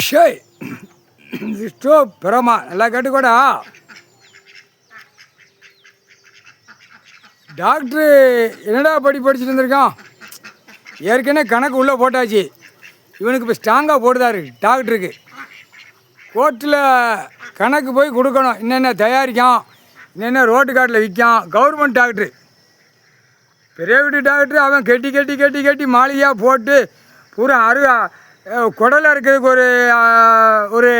ஷேய் இஷ்டோ பிரமா நல்லா கேட்டுக்கூடா. டாக்டரு என்னடா படிச்சுட்டு இருந்திருக்கான். ஏற்கனவே கணக்கு உள்ளே போட்டாச்சு. இவனுக்கு இப்போ ஸ்ட்ராங்காக போடுதாரு டாக்டருக்கு. கோர்ட்டில் கணக்கு போய் கொடுக்கணும். என்னென்ன தயாரிக்கான், என்னென்ன ரோட்டு காட்டில் விற்கான். கவர்மெண்ட் டாக்டரு, பெரிய வீட்டு டாக்டரு. அவன் கெட்டி கெட்டி கெட்டி கெட்டி மாளிகையாக போட்டு பூரா குடலை அறுக்கிறதுக்கு ஒரு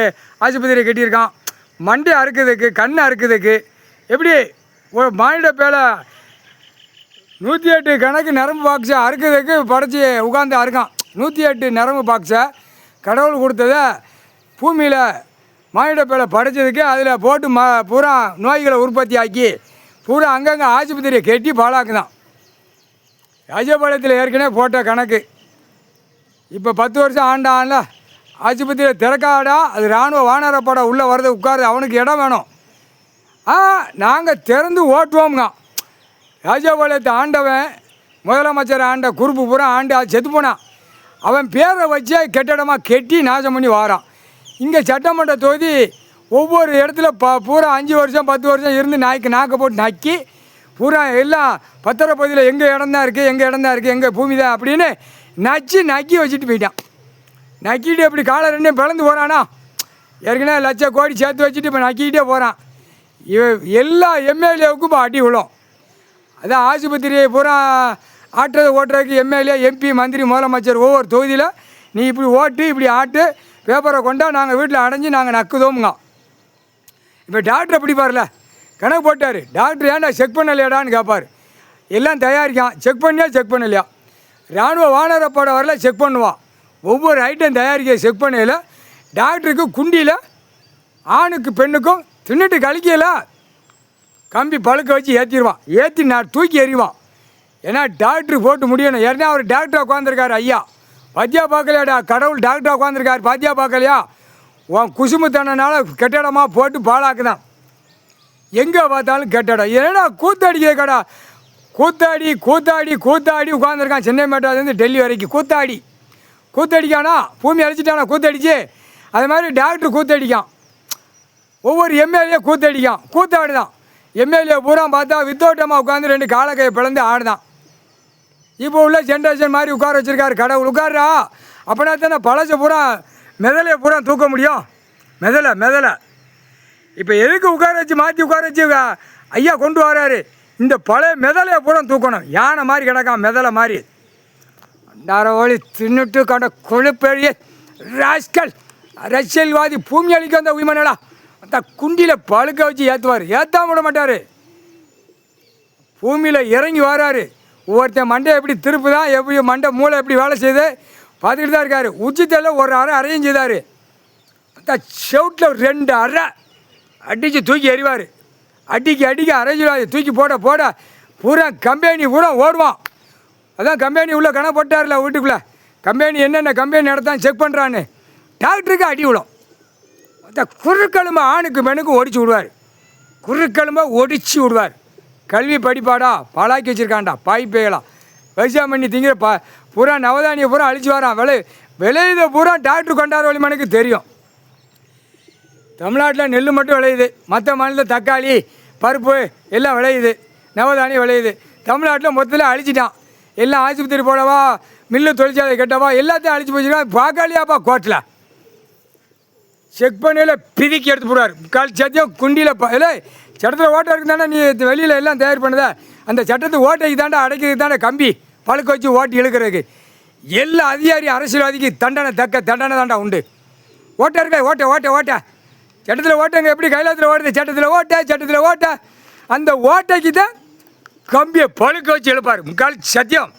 ஆஸ்பத்திரி கட்டியிருக்கான். மண்டை அறுக்கிறதுக்கு, கண் அறுக்கிறதுக்கு. எப்படி ஒரு மானிட பேலை 108 கணக்கு நரம்பு பாக்ஸை அறுக்கிறதுக்கு படைச்சி உட்காந்து அறுக்கான். 108 நரம்பு பாக்ஸை கடவுள் கொடுத்ததை பூமியில் மானிட பேலை படைச்சதுக்கு அதில் போட்டு பூரா நோய்களை உற்பத்தி ஆக்கி பூரா அங்கங்கே ஆஸ்பத்திரியை கட்டி பாழாக்குதான். ராஜபாளையத்தில் ஏற்கனவே போட்ட கணக்கு. இப்போ 10 வருஷம் ஆண்டான்ல ஆஸ்பத்திரியில் திறக்காடா. அது இராணுவ வானரப்பட உள்ளே வரது உட்காருது. அவனுக்கு இடம் வேணும். நாங்கள் திறந்து ஓட்டுவோம்ங்க. ராஜபாளையத்தை ஆண்டவன் முதலமைச்சர் ஆண்ட குறுப்பு பூரா ஆண்டு செத்து போனான். அவன் பேரை வச்சே கெட்டிடமாக கெட்டி நாசம் பண்ணி வாரான். இங்கே சட்டமன்ற தொகுதி ஒவ்வொரு இடத்துல பூரா 5 வருஷம் 10 வருஷம் இருந்து நாக்க போட்டு நக்கி பூரா எல்லாம் பத்திரப்பதியில் எங்கள் இடம் தான் இருக்குது, எங்கள் இடம் தான் இருக்குது, எங்கள் பூமி தான் அப்படின்னு நக்கி வச்சுட்டு போயிட்டான். நக்கிட்டு எப்படி காலை ரெண்டையும் பிளந்து போகிறானா. ஏற்கனவே லட்சம் கோடி சேர்த்து வச்சுட்டு இப்போ நக்கிக்கிட்டே போகிறான். எல்லா எம்எல்ஏவுக்கும் இப்போ அடி விழும். அதான் ஆஸ்பத்திரியை பூரா ஓட்டுறதுக்கு எம்எல்ஏ, எம்பி, மந்திரி, முதலமைச்சர் ஒவ்வொரு தொகுதியில் நீ இப்படி ஓட்டு இப்படி ஆட்டு பேப்பரை கொண்டா நாங்கள் வீட்டில் அடைஞ்சி நாங்கள் நக்குதோமுங்க. இப்போ டாக்டரை பிடிப்பார்ல, கணக்கு போட்டார். டாக்டர் ஏன்டா செக் பண்ணலையாடான்னு கேட்பார். எல்லாம் தயாரிக்கான். செக் பண்ணலையா. இராணுவ வானரப்பட வரல செக் பண்ணுவான். ஒவ்வொரு ஐட்டம் தயாரிக்க செக் பண்ணல. டாக்டருக்கு குண்டியில் ஆணுக்கு பெண்ணுக்கும் தின்னுட்டு கழிக்கல கம்பி பழுக்க வச்சு ஏற்றி நான் தூக்கி எறிவான். ஏன்னா டாக்டருக்கு போட்டு முடியணும். ஏன்னா அவர் டாக்டரை உட்காந்துருக்காரு. ஐயா பாத்தியா பார்க்கலையாடா, கடவுள் டாக்டரை உட்காந்துருக்காரு பாத்தியா பார்க்கலையா. உன் குசுமுத்தனால கெட்டடமாக போட்டு பாழாக்குதான். எங்கே பார்த்தாலும் கெட்டடம். ஏன்னா கூத்தடிக்கடா. கூத்தாடி உட்காந்துருக்கான். சென்னை மெட்ராஸ்லேருந்து டெல்லி வரைக்கும் கூத்தடிக்கானா. பூமி அழிச்சிட்டானா கூத்தடிச்சு. அது மாதிரி டாக்டர் கூத்தடிக்கான். ஒவ்வொரு எம்எல்ஏ கூத்தாடுதான். எம்எல்ஏ பூரா பார்த்தா வித்தோட்டமாக உட்காந்து 2 காலக்கையை பிளந்து ஆடுதான். இப்போ உள்ள ஜென்ரேஷன் மாதிரி உட்கார வச்சுருக்காரு கடவுள். உட்காரா அப்படின்னா தானே பழச பூரா மெதலையை பூரா தூக்க முடியும். மெதலை இப்போ எதுக்கு மாற்றி உட்கார வச்சு ஐயா கொண்டு வராரு. இந்த பழைய மெதலையை பூரா தூக்கணும். யானை மாதிரி கிடக்கான் மெதலை மாதிரி. அண்டார ஒளி தின்னுட்டு கண்ட கொழுப்பெரிய ராஸ்கல் அரசியல்வாதி பூமி அளிக்க அந்த உயிமனடா. அந்த குண்டியில் பழுக்க வச்சு ஏற்றுவார். ஏற்றாம விட மாட்டார். பூமியில் இறங்கி வராரு. ஒவ்வொருத்தன் மண்டை எப்படி திருப்பு தான், எப்படி மண்டை மூளை எப்படி வேலை செய்யுது பார்த்துக்கிட்டு தான் இருக்கார். உச்சித்தலில் ஒரு அரையும் செய்தார். அந்த செவுட்டில் 2 அரை அடித்து தூக்கி எறிவார். அடிக்க அரைஞ்சிடுவார். தூக்கி போட பூரா கம்பெனி பூரா ஓடுவான். அதான் கம்பெனி உள்ளே கணக்கு போட்டார்ல வீட்டுக்குள்ளே. கம்பெனி என்னென்ன கம்பெனி நடத்தான் செக் பண்ணுறான்னு. டாக்டருக்கு அடி விடும். அந்த குறுக்கெலும்பை ஆணுக்கு பெண்ணுக்கும் ஒடிச்சு விடுவார். கல்வி படிப்பாடா பாலாக்கி வச்சுருக்கான்டா பாய்ப்பேயலாம். விவசாயம் பண்ணி திங்கிற பூரா நவதானியை பூரா அழிச்சு வரான். விளையுத பூரா டாக்டர் கொண்டாட வழிமனுக்கு தெரியும். தமிழ்நாட்டில் நெல் மட்டும் விளையுது. மற்ற மாநிலத்தில் தக்காளி, பருப்பு எல்லாம் விளையுது. நவதானியம் விளையுது. தமிழ்நாட்டில் மொத்தத்தில் அழிச்சிட்டான். எல்லாம் ஆஸ்பத்திரி போடவா, மில்லு தொழிற்சாலை கட்டவா எல்லாத்தையும் அழிச்சு போச்சுருக்கான். பார்க்கலையாப்பா கோர்ட்டில் செக் பண்ணல பிதிக்கி எடுத்து போடுவார். சத்தியம் குண்டியில் இல்லை சட்டத்தில் ஓட்டை இருக்கு தானே. நீ வெளியில் எல்லாம் தயார் பண்ணுத அந்த சட்டத்தை ஓட்டைக்கு தாண்டா அடைக்கிறதுக்கு தானே கம்பி பழுக்க வச்சு ஓட்டி இழுக்கிறதுக்கு. எல்லா அதிகாரி அரசியல்வாதிக்கு தக்க தண்டனை தாண்டா உண்டு. ஓட்டை இருக்க ஓட்டை சட்டத்தில் ஓட்டங்க எப்படி கைலாத்தில் ஓடுது. சட்டத்தில் ஓட்ட அந்த ஓட்டைக்கு தான் கம்பியை பழுக்க வச்சு எழுப்பார். சத்தியம்.